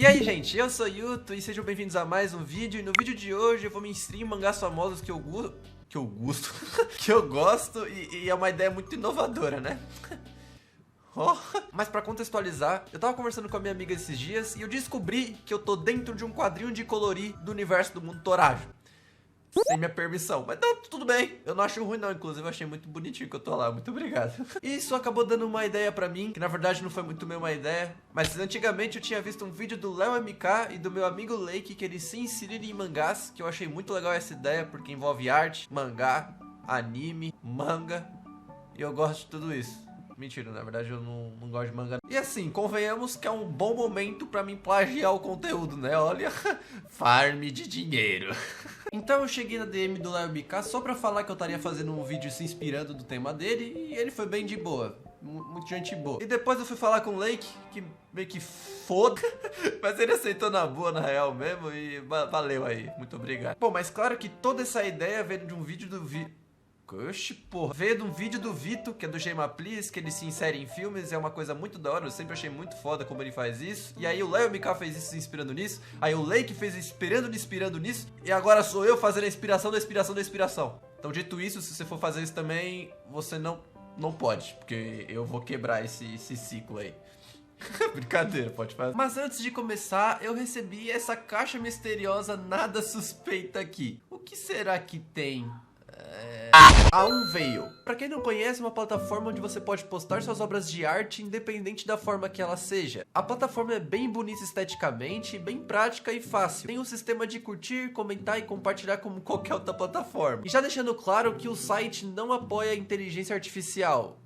E aí, gente, eu sou Yuto e sejam bem-vindos a mais um vídeo. E no vídeo de hoje eu vou me inserir em mangás famosos que eu gosto e é uma ideia muito inovadora, né? Oh. Mas pra contextualizar, eu tava conversando com a minha amiga esses dias e eu descobri que eu tô dentro de um quadrinho de colorir do universo do mundo Torajo. Sem minha permissão, mas não, tudo bem. Eu não acho ruim não, inclusive eu achei muito bonitinho que eu tô lá, muito obrigado. E isso acabou dando uma ideia pra mim, que na verdade não foi muito bem uma ideia. Mas antigamente eu tinha visto um vídeo do Léo MK e do meu amigo Lake, que eles se inseriram em mangás, que eu achei muito legal essa ideia, porque envolve arte, mangá, anime, manga, e eu gosto de tudo isso. Mentira, na verdade eu não gosto de manga. E assim, convenhamos que é um bom momento pra mim plagiar o conteúdo, né? Olha, farm de dinheiro. Então eu cheguei na DM do Léo MK só pra falar que eu estaria fazendo um vídeo se inspirando do tema dele, e ele foi bem de boa. Muito gente boa. E depois eu fui falar com o Lake, que meio que foda, mas ele aceitou na boa, na real mesmo, e valeu aí, muito obrigado. Bom, mas claro que toda essa ideia veio de um vídeo do Oxi, porra. Veio de um vídeo do Vito, que é do Gema Please, que ele se insere em filmes, é uma coisa muito da hora, eu sempre achei muito foda como ele faz isso. E aí o Léo MK fez isso se inspirando nisso, aí o Lake fez inspirando nisso, e agora sou eu fazendo a inspiração da inspiração da inspiração. Então, dito isso, se você for fazer isso também, você não pode, porque eu vou quebrar esse ciclo aí. Brincadeira, pode fazer. Mas antes de começar, eu recebi essa caixa misteriosa nada suspeita aqui. O que será que tem? A Unveil. Pra quem não conhece, é uma plataforma onde você pode postar suas obras de arte independente da forma que ela seja. A plataforma é bem bonita esteticamente, bem prática e fácil. Tem um sistema de curtir, comentar e compartilhar como qualquer outra plataforma. E já deixando claro que o site não apoia a inteligência artificial.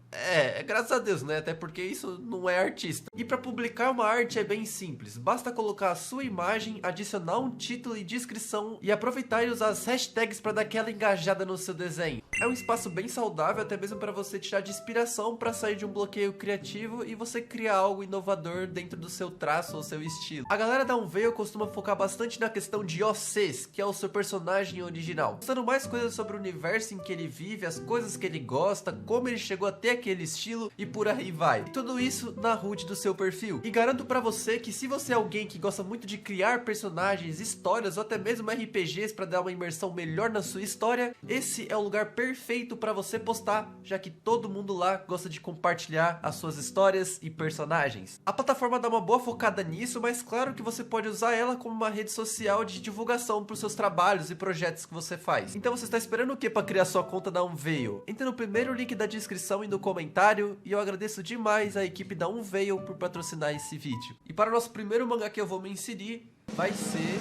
Graças a Deus, né? Até porque isso não é artista. E para publicar uma arte é bem simples. Basta colocar a sua imagem, adicionar um título e descrição e aproveitar e usar as hashtags para dar aquela engajada no seu desenho. É um espaço bem saudável, até mesmo para você tirar de inspiração para sair de um bloqueio criativo e você criar algo inovador dentro do seu traço ou seu estilo. A galera da Unveil costuma focar bastante na questão de OCs, que é o seu personagem original, mostrando mais coisas sobre o universo em que ele vive, as coisas que ele gosta, como ele chegou até aquele estilo e por aí vai. E tudo isso na HUD do seu perfil. E garanto pra você que se você é alguém que gosta muito de criar personagens, histórias ou até mesmo RPGs pra dar uma imersão melhor na sua história, esse é o lugar perfeito pra você postar, já que todo mundo lá gosta de compartilhar as suas histórias e personagens. A plataforma dá uma boa focada nisso, mas claro que você pode usar ela como uma rede social de divulgação pros seus trabalhos e projetos que você faz. Então você está esperando o que pra criar sua conta da Unveil? Entre no primeiro link da descrição e no comentário, e eu agradeço demais a equipe da Unveil por patrocinar esse vídeo. E para o nosso primeiro mangá que eu vou me inserir, vai ser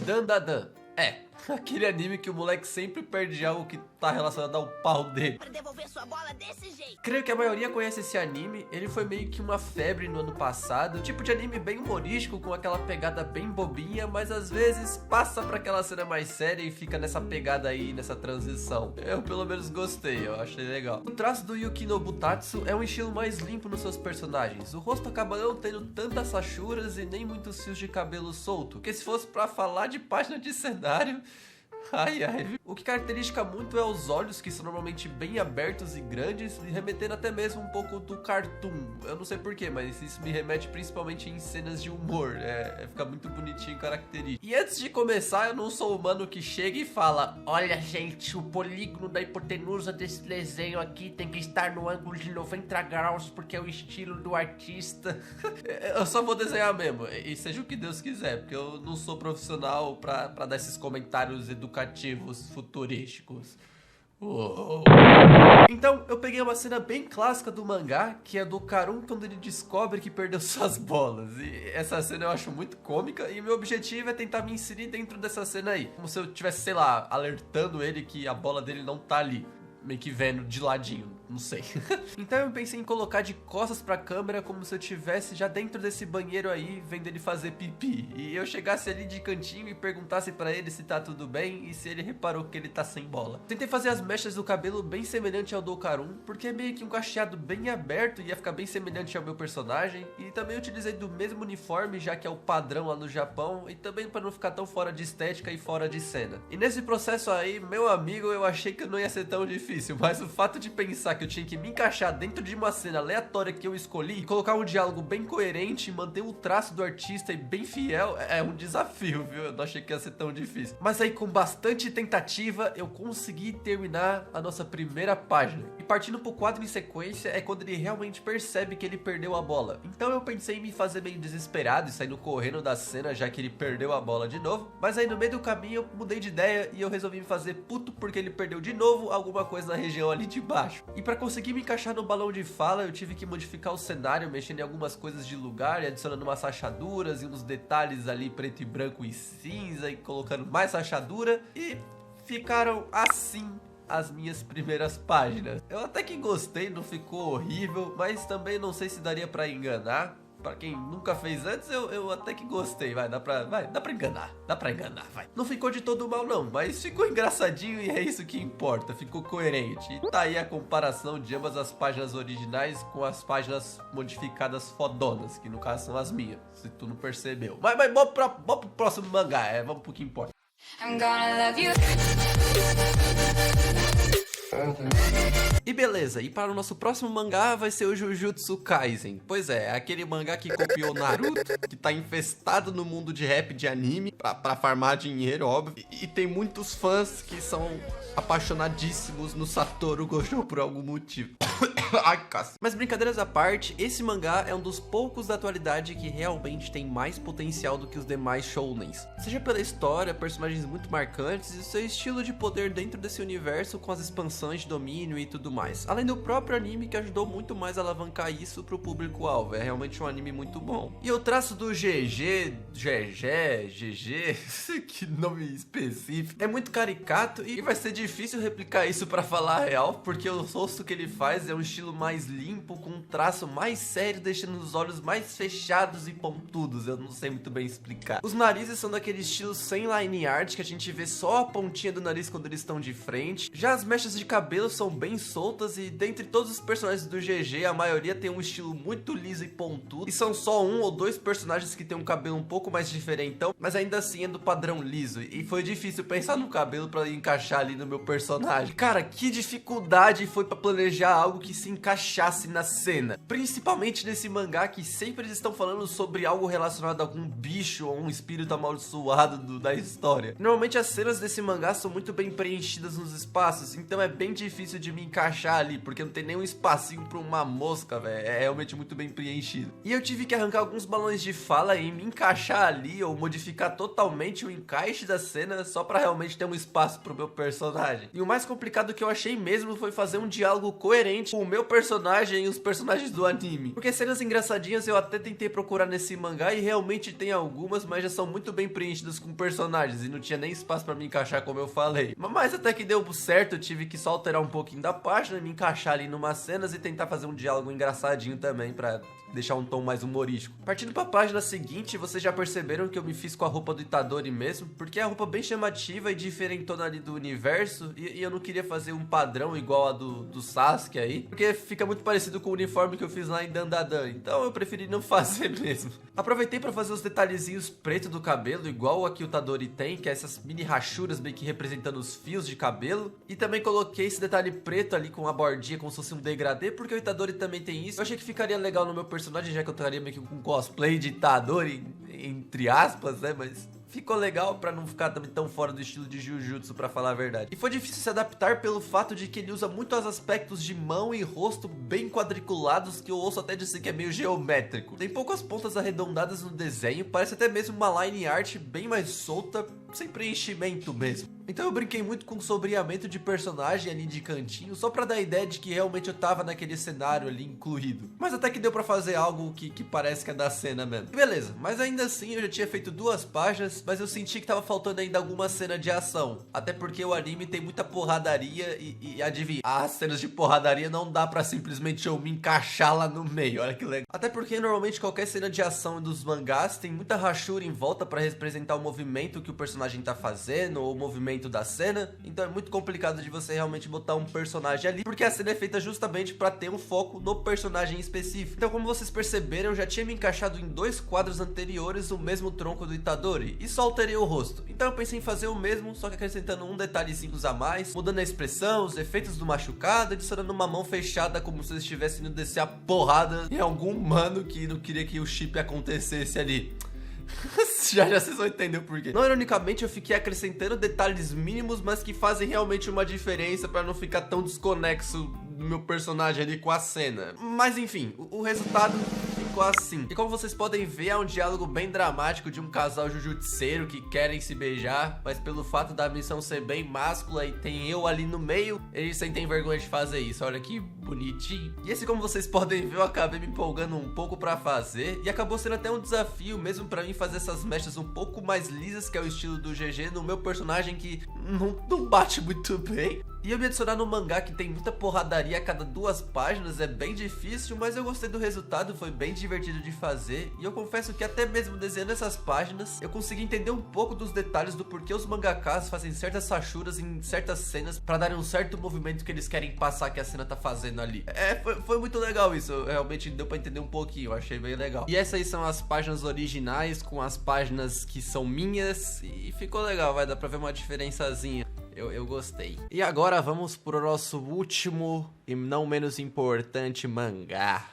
Dandadan. Aquele anime que o moleque sempre perde algo que tá relacionado ao pau dele. Pra devolver sua bola desse jeito. Creio que a maioria conhece esse anime, ele foi meio que uma febre no ano passado. Tipo de anime bem humorístico, com aquela pegada bem bobinha, mas às vezes passa pra aquela cena mais séria e fica nessa pegada aí, nessa transição. Eu pelo menos gostei, eu achei legal. O traço do Yuki no Butatsu é um estilo mais limpo nos seus personagens. O rosto acaba não tendo tantas sachuras e nem muitos fios de cabelo solto, porque se fosse pra falar de página de cenário... Ai. O que caracteriza muito é os olhos, que são normalmente bem abertos e grandes, e remetendo até mesmo um pouco do cartoon. Eu não sei porquê, mas isso me remete principalmente em cenas de humor. Fica muito bonitinho e característico. E antes de começar, eu não sou o humano que chega e fala: olha, gente, o polígono da hipotenusa desse desenho aqui tem que estar no ângulo de 90 graus, porque é o estilo do artista. Eu só vou desenhar mesmo, e seja o que Deus quiser, porque eu não sou profissional pra dar esses comentários educativos futurísticos. Então eu peguei uma cena bem clássica do mangá, que é do Karun quando ele descobre que perdeu suas bolas. E essa cena eu acho muito cômica, e meu objetivo é tentar me inserir dentro dessa cena aí, como se eu tivesse, sei lá, alertando ele que a bola dele não tá ali, meio que vendo de ladinho, não sei. Então eu pensei em colocar de costas pra câmera, como se eu estivesse já dentro desse banheiro aí, vendo ele fazer pipi. E eu chegasse ali de cantinho e perguntasse pra ele se tá tudo bem e se ele reparou que ele tá sem bola. Tentei fazer as mechas do cabelo bem semelhante ao do Karun, porque é meio que um cacheado bem aberto e ia ficar bem semelhante ao meu personagem. E também utilizei do mesmo uniforme, já que é o padrão lá no Japão, e também pra não ficar tão fora de estética e fora de cena. E nesse processo aí, meu amigo, eu achei que não ia ser tão difícil, mas o fato de pensar pensar que eu tinha que me encaixar dentro de uma cena aleatória que eu escolhi e colocar um diálogo bem coerente e manter o traço do artista e bem fiel, é um desafio, viu? Eu não achei que ia ser tão difícil. Mas aí, com bastante tentativa, eu consegui terminar a nossa primeira página. E partindo pro quadro em sequência, é quando ele realmente percebe que ele perdeu a bola. Então eu pensei em me fazer meio desesperado e saindo correndo da cena, já que ele perdeu a bola de novo. Mas aí no meio do caminho eu mudei de ideia e eu resolvi me fazer puto porque ele perdeu de novo alguma coisa na região ali de baixo. E pra conseguir me encaixar no balão de fala, eu tive que modificar o cenário, mexendo em algumas coisas de lugar e adicionando umas rachaduras e uns detalhes ali preto e branco e cinza e colocando mais rachadura, e ficaram assim as minhas primeiras páginas. Eu até que gostei, não ficou horrível, mas também não sei se daria pra enganar. Pra quem nunca fez antes, eu até que gostei, dá pra enganar, vai. Não ficou de todo mal não, mas ficou engraçadinho e é isso que importa, ficou coerente. E tá aí a comparação de ambas as páginas originais com as páginas modificadas fodonas, que no caso são as minhas, se tu não percebeu. Mas vamos pro próximo mangá, vamos pro que importa. I'm gonna love you. E beleza, e para o nosso próximo mangá vai ser o Jujutsu Kaisen. Pois é aquele mangá que copiou Naruto, que tá infestado no mundo de rap de anime, pra farmar dinheiro, óbvio. E tem muitos fãs que são apaixonadíssimos no Satoru Gojo por algum motivo. Ai, cacete. Mas brincadeiras à parte, esse mangá é um dos poucos da atualidade que realmente tem mais potencial do que os demais shounens. Seja pela história, personagens muito marcantes e seu estilo de poder dentro desse universo com as expansões de domínio e tudo mais. Além do próprio anime que ajudou muito mais a alavancar isso pro público-alvo. É realmente um anime muito bom. E o traço do GG, que nome específico, é muito caricato e vai ser difícil replicar isso pra falar a real, porque o rosto que ele faz é um estilo mais limpo, com um traço mais sério, deixando os olhos mais fechados e pontudos. Eu não sei muito bem explicar. Os narizes são daquele estilo sem line art, que a gente vê só a pontinha do nariz quando eles estão de frente. Já as mechas de cabelo são bem soltas e dentre todos os personagens do GG, a maioria tem um estilo muito liso e pontudo. E são só um ou dois personagens que tem um cabelo um pouco mais diferentão, mas ainda assim é do padrão liso. E foi difícil pensar no cabelo pra encaixar ali no meu personagem. Cara, que dificuldade foi pra planejar algo que se encaixasse na cena, principalmente nesse mangá que sempre eles estão falando sobre algo relacionado a algum bicho ou um espírito amaldiçoado da história. Normalmente as cenas desse mangá são muito bem preenchidas nos espaços, então é bem difícil de me encaixar ali, porque não tem nenhum espacinho pra uma mosca, velho. É realmente muito bem preenchido. E eu tive que arrancar alguns balões de fala e me encaixar ali, ou modificar totalmente o encaixe da cena só pra realmente ter um espaço pro meu personagem. E o mais complicado que eu achei mesmo foi fazer um diálogo coerente com o meu personagem e os personagens do anime. Porque cenas engraçadinhas eu até tentei procurar nesse mangá e realmente tem algumas, mas já são muito bem preenchidas com personagens e não tinha nem espaço pra me encaixar, como eu falei. Mas até que deu certo, eu tive que só alterar um pouquinho da página, me encaixar ali numas cenas e tentar fazer um diálogo engraçadinho também pra deixar um tom mais humorístico. Partindo pra página seguinte, vocês já perceberam que eu me fiz com a roupa do Itadori mesmo, porque é a roupa bem chamativa e diferentona ali do universo, e eu não queria fazer um padrão igual a do Sasuke aí, porque fica muito parecido com o uniforme que eu fiz lá em Dandadan, então eu preferi não fazer mesmo. Aproveitei pra fazer os detalhezinhos preto do cabelo, igual aqui o Itadori tem, que é essas mini rachuras meio que representando os fios de cabelo, e também coloquei esse detalhe preto ali com a bordinha como se fosse um degradê, porque o Itadori também tem isso. Eu achei que ficaria legal no meu personagem, já que eu estaria meio que com um cosplay de Itadori, entre aspas, né, mas ficou legal pra não ficar também tão fora do estilo de Jujutsu, pra falar a verdade. E foi difícil se adaptar pelo fato de que ele usa muitos aspectos de mão e rosto bem quadriculados, que eu ouço até dizer que é meio geométrico. Tem poucas pontas arredondadas no desenho, parece até mesmo uma line art bem mais solta, sem preenchimento mesmo. Então eu brinquei muito com o sombreamento de personagem ali de cantinho, só pra dar a ideia de que realmente eu tava naquele cenário ali incluído. Mas até que deu pra fazer algo que parece que é da cena mesmo. E beleza, mas ainda assim eu já tinha feito 2 páginas, mas eu senti que tava faltando ainda alguma cena de ação. Até porque o anime tem muita porradaria e adivinha, as cenas de porradaria não dá pra simplesmente eu me encaixar lá no meio, olha que legal. Até porque normalmente qualquer cena de ação dos mangás tem muita rachura em volta pra representar o movimento que o personagem personagem tá fazendo, ou o movimento da cena. Então é muito complicado de você realmente botar um personagem ali, porque a cena é feita justamente pra ter um foco no personagem específico. Então, como vocês perceberam, eu já tinha me encaixado em 2 quadros anteriores o mesmo tronco do Itadori, e só alterei o rosto. Então eu pensei em fazer o mesmo, só que acrescentando um detalhezinho a mais, mudando a expressão, os efeitos do machucado, adicionando uma mão fechada como se eles estivessem indo descer a porrada em algum mano que não queria que o chip acontecesse ali. já vocês vão entender o porquê. Não ironicamente, eu fiquei acrescentando detalhes mínimos, mas que fazem realmente uma diferença pra não ficar tão desconexo do meu personagem ali com a cena. Mas enfim, o resultado ficou assim. E como vocês podem ver, é um diálogo bem dramático de um casal jujutseiro que querem se beijar, mas pelo fato da missão ser bem máscula e tem eu ali no meio, eles sentem vergonha de fazer isso. Olha que bonitinho. E esse, como vocês podem ver, eu acabei me empolgando um pouco pra fazer, e acabou sendo até um desafio mesmo pra mim fazer essas mechas um pouco mais lisas, que é o estilo do GG, no meu personagem que não bate muito bem. E eu me adicionar no mangá que tem muita porradaria a cada 2 páginas é bem difícil, mas eu gostei do resultado, foi bem divertido de fazer. E eu confesso que até mesmo desenhando essas páginas, eu consegui entender um pouco dos detalhes do porquê os mangakas fazem certas sachuras em certas cenas pra darem um certo movimento que eles querem passar que a cena tá fazendo ali. Foi muito legal isso, realmente deu pra entender um pouquinho, eu achei bem legal. E essas aí são as páginas originais com as páginas que são minhas, e ficou legal, vai dar pra ver uma diferençazinha. Eu gostei. E agora vamos pro nosso último e não menos importante mangá.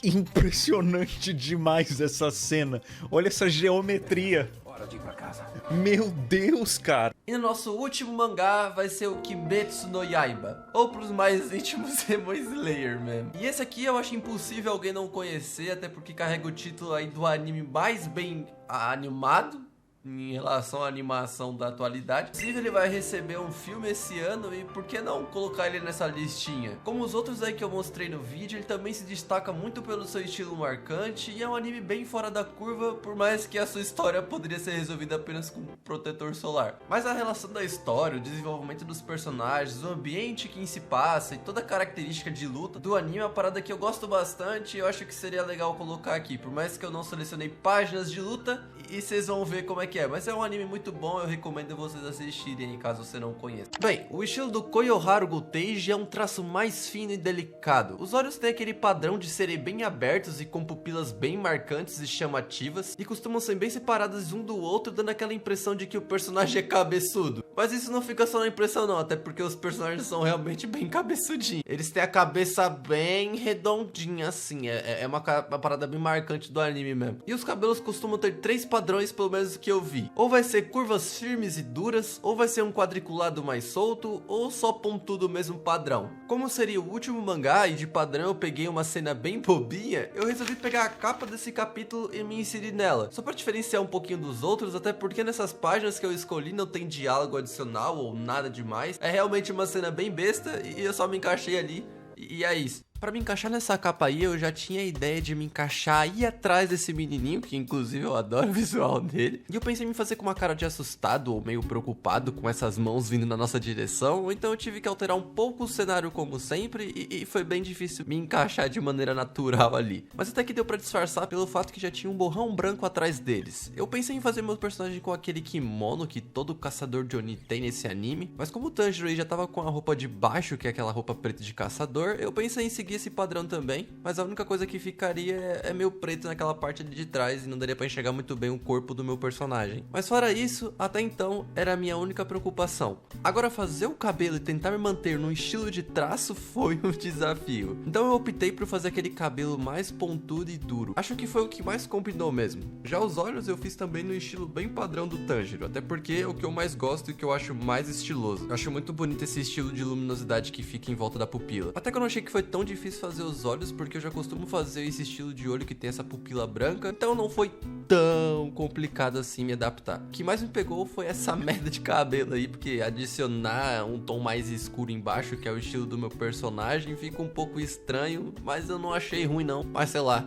Impressionante demais essa cena. Olha essa geometria. Hora de ir pra casa. Meu Deus, cara. E no nosso último mangá vai ser o Kimetsu no Yaiba, ou pros mais íntimos, Demon Slayer mesmo. E esse aqui eu acho impossível alguém não conhecer, até porque carrega o título aí do anime mais bem animado em relação à animação da atualidade. Inclusive ele vai receber um filme esse ano, e por que não colocar ele nessa listinha? Como os outros aí que eu mostrei no vídeo, ele também se destaca muito pelo seu estilo marcante, e é um anime bem fora da curva, por mais que a sua história poderia ser resolvida apenas com um protetor solar. Mas a relação da história, o desenvolvimento dos personagens, o ambiente que se passa e toda a característica de luta do anime é uma parada que eu gosto bastante, e eu acho que seria legal colocar aqui, por mais que eu não selecionei páginas de luta, e vocês vão ver como é que é. Mas é um anime muito bom, eu recomendo vocês assistirem, caso você não conheça. Bem, o estilo do Koyoharu Goteiji é um traço mais fino e delicado. Os olhos têm aquele padrão de serem bem abertos e com pupilas bem marcantes e chamativas, e costumam ser bem separadas um do outro, dando aquela impressão de que o personagem é cabeçudo. Mas isso não fica só na impressão não, até porque os personagens são realmente bem cabeçudinhos. Eles têm a cabeça bem redondinha assim, é uma parada bem marcante do anime mesmo. E os cabelos costumam ter 3 padrões, pelo menos que eu vi. Ou vai ser curvas firmes e duras, ou vai ser um quadriculado mais solto, ou só pontudo mesmo padrão. Como seria o último mangá e de padrão eu peguei uma cena bem bobinha, eu resolvi pegar a capa desse capítulo e me inserir nela, só para diferenciar um pouquinho dos outros, até porque nessas páginas que eu escolhi não tem diálogo adicional ou nada demais. É realmente uma cena bem besta e eu só me encaixei ali, e é isso. Pra me encaixar nessa capa aí, eu já tinha a ideia de me encaixar aí atrás desse menininho, que inclusive eu adoro o visual dele. E eu pensei em me fazer com uma cara de assustado ou meio preocupado com essas mãos vindo na nossa direção, então eu tive que alterar um pouco o cenário como sempre, e foi bem difícil me encaixar de maneira natural ali. Mas até que deu pra disfarçar pelo fato que já tinha um borrão branco atrás deles. Eu pensei em fazer meu personagem com aquele kimono que todo caçador de Oni tem nesse anime, mas como o Tanjiro aí já tava com a roupa de baixo, que é aquela roupa preta de caçador, eu pensei em seguir esse padrão também, mas a única coisa que ficaria é meio preto naquela parte ali de trás, e não daria pra enxergar muito bem o corpo do meu personagem. Mas fora isso, até então, era a minha única preocupação. Agora, fazer o cabelo e tentar me manter num estilo de traço foi um desafio. Então eu optei por fazer aquele cabelo mais pontudo e duro. Acho que foi o que mais combinou mesmo. Já os olhos eu fiz também no estilo bem padrão do Tanjiro, até porque é o que eu mais gosto e o que eu acho mais estiloso. Eu acho muito bonito esse estilo de luminosidade que fica em volta da pupila. Até que eu não achei que foi tão difícil fazer os olhos, porque eu já costumo fazer esse estilo de olho que tem essa pupila branca, então não foi tão complicado assim me adaptar. O que mais me pegou foi essa merda de cabelo aí, porque adicionar um tom mais escuro embaixo, que é o estilo do meu personagem, fica um pouco estranho, mas eu não achei ruim não. Mas sei lá,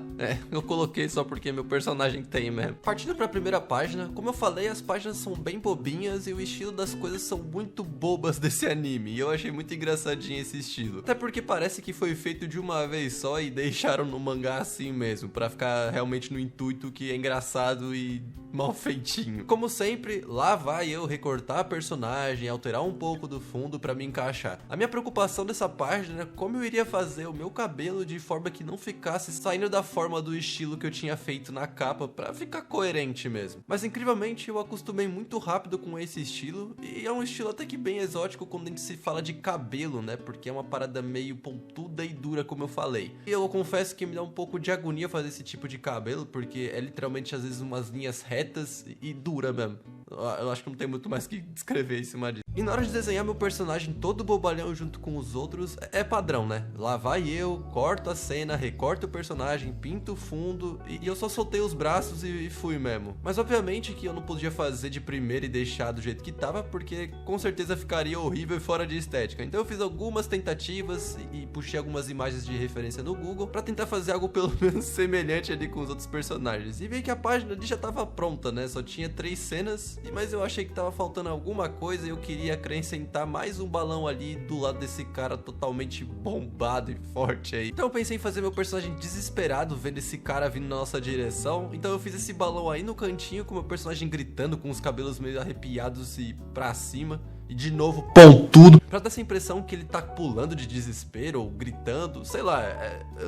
eu coloquei só porque meu personagem tem mesmo. Partindo pra primeira página, como eu falei, as páginas são bem bobinhas e o estilo das coisas são muito bobas desse anime, e eu achei muito engraçadinho esse estilo. Até porque parece que foi feito de uma vez só e deixaram no mangá assim mesmo, pra ficar realmente no intuito que é engraçado engraçado e mal feitinho. Como sempre, lá vai eu recortar a personagem, alterar um pouco do fundo pra me encaixar. A minha preocupação dessa página é como eu iria fazer o meu cabelo de forma que não ficasse saindo da forma do estilo que eu tinha feito na capa, pra ficar coerente mesmo. Mas incrivelmente eu acostumei muito rápido com esse estilo, e é um estilo até que bem exótico quando a gente se fala de cabelo, né? Porque é uma parada meio pontuda e dura, como eu falei. E eu confesso que me dá um pouco de agonia fazer esse tipo de cabelo, porque é literalmente às vezes umas linhas retas e dura mesmo. Eu acho que não tem muito mais que descrever em cima disso. E na hora de desenhar meu personagem todo bobalhão junto com os outros, é padrão, né? Lá vai eu, corto a cena, recorto o personagem, pinto o fundo e eu só soltei os braços e fui mesmo. Mas obviamente que eu não podia fazer de primeira e deixar do jeito que tava, porque com certeza ficaria horrível e fora de estética. Então eu fiz algumas tentativas e puxei algumas imagens de referência no Google pra tentar fazer algo pelo menos semelhante ali com os outros personagens. E vi que a página ali já tava pronta, né? Só tinha 3 cenas, mas eu achei que tava faltando alguma coisa e eu queria acrescentar mais um balão ali do lado desse cara totalmente bombado e forte aí. Então eu pensei em fazer meu personagem desesperado vendo esse cara vindo na nossa direção. Então eu fiz esse balão aí no cantinho com meu personagem gritando com os cabelos meio arrepiados e pra cima. E de novo, pontudo, pra dar essa impressão que ele tá pulando de desespero ou gritando, sei lá,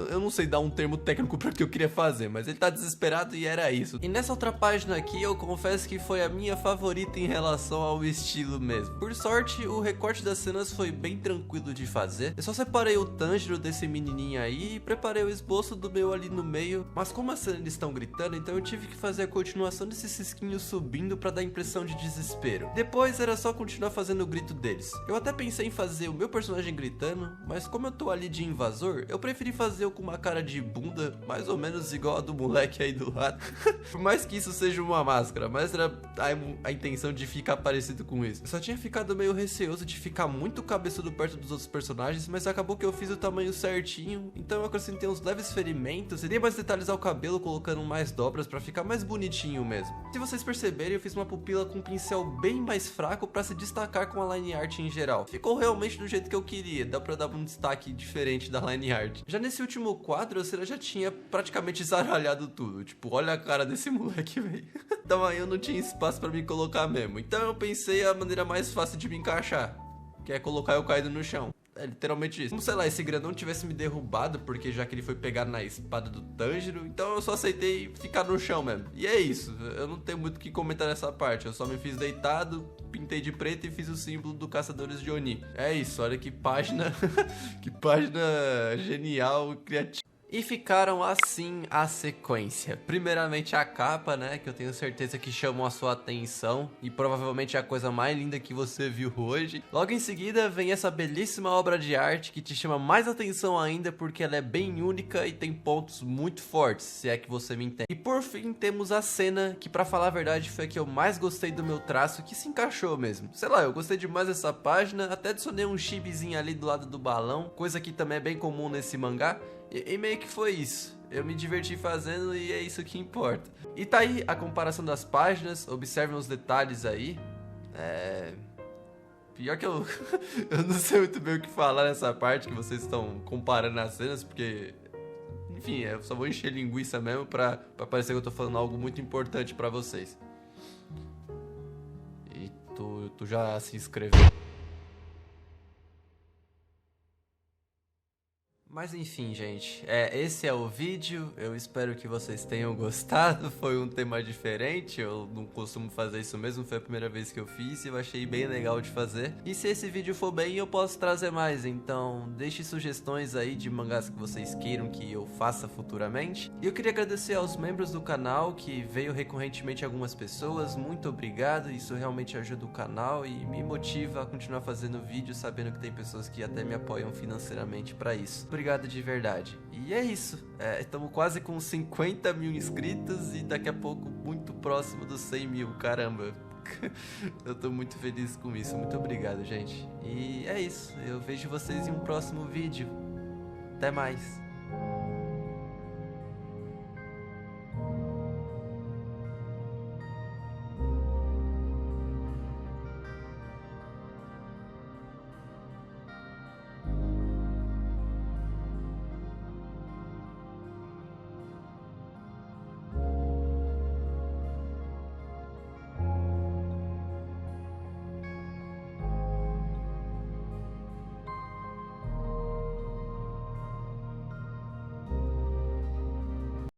eu não sei dar um termo técnico pra que eu queria fazer, mas ele tá desesperado e era isso. E nessa outra página aqui, eu confesso que foi a minha favorita em relação ao estilo mesmo. Por sorte, o recorte das cenas foi bem tranquilo de fazer. Eu só separei o Tanjiro desse menininho aí e preparei o esboço do meu ali no meio, mas como as cenas estão gritando, então eu tive que fazer a continuação desses cisquinhos subindo pra dar a impressão de desespero. Depois era só continuar fazendo o grito deles. Eu até pensei em fazer o meu personagem gritando, mas como eu tô ali de invasor, eu preferi fazer com uma cara de bunda, mais ou menos igual a do moleque aí do lado. Por mais que isso seja uma máscara, mas era a intenção de ficar parecido com isso. Eu só tinha ficado meio receoso de ficar muito cabeçudo perto dos outros personagens, mas acabou que eu fiz o tamanho certinho, então eu acrescentei uns leves ferimentos e dei mais detalhes ao cabelo, colocando mais dobras pra ficar mais bonitinho mesmo. Se vocês perceberem, eu fiz uma pupila com um pincel bem mais fraco pra se destacar com a line art em geral. Ficou realmente do jeito que eu queria, dá pra dar um destaque diferente da line art. Já nesse último quadro, a cena já tinha praticamente zaralhado tudo. Tipo, olha a cara desse moleque, velho. Então aí eu não tinha espaço pra me colocar mesmo. Então eu pensei a maneira mais fácil de me encaixar, que é colocar eu caído no chão. É literalmente isso. Como, sei lá, esse grandão tivesse me derrubado, porque já que ele foi pegar na espada do Tanjiro, então eu só aceitei ficar no chão mesmo. E é isso, eu não tenho muito o que comentar nessa parte, eu só me fiz deitado, pintei de preto e fiz o símbolo do Caçadores de Oni. É isso, olha que página, que página genial, criativa. E ficaram assim a sequência. Primeiramente a capa, né, que eu tenho certeza que chamou a sua atenção e provavelmente é a coisa mais linda que você viu hoje. Logo em seguida vem essa belíssima obra de arte que te chama mais atenção ainda porque ela é bem única e tem pontos muito fortes, se é que você me entende. E por fim temos a cena que, pra falar a verdade, foi a que eu mais gostei do meu traço, que se encaixou mesmo. Sei lá, eu gostei demais dessa página, até adicionei um chibizinho ali do lado do balão, coisa que também é bem comum nesse mangá. E meio que foi isso. Eu me diverti fazendo e é isso que importa. E tá aí a comparação das páginas. Observem os detalhes aí. Pior que eu não sei muito bem o que falar nessa parte que vocês estão comparando as cenas, porque... Enfim, eu só vou encher linguiça mesmo pra parecer que eu tô falando algo muito importante pra vocês. E tu já se inscreveu? Mas enfim, gente, esse é o vídeo, eu espero que vocês tenham gostado, foi um tema diferente, eu não costumo fazer isso mesmo, foi a primeira vez que eu fiz e eu achei bem legal de fazer. E se esse vídeo for bem, eu posso trazer mais, então deixe sugestões aí de mangás que vocês queiram que eu faça futuramente. E eu queria agradecer aos membros do canal, que veio recorrentemente algumas pessoas, muito obrigado, isso realmente ajuda o canal e me motiva a continuar fazendo vídeos, sabendo que tem pessoas que até me apoiam financeiramente pra isso. Obrigado de verdade. E é isso. Estamos quase com 50 mil inscritos e daqui a pouco muito próximo dos 100 mil. Caramba. Eu tô muito feliz com isso. Muito obrigado, gente. E é isso. Eu vejo vocês em um próximo vídeo. Até mais.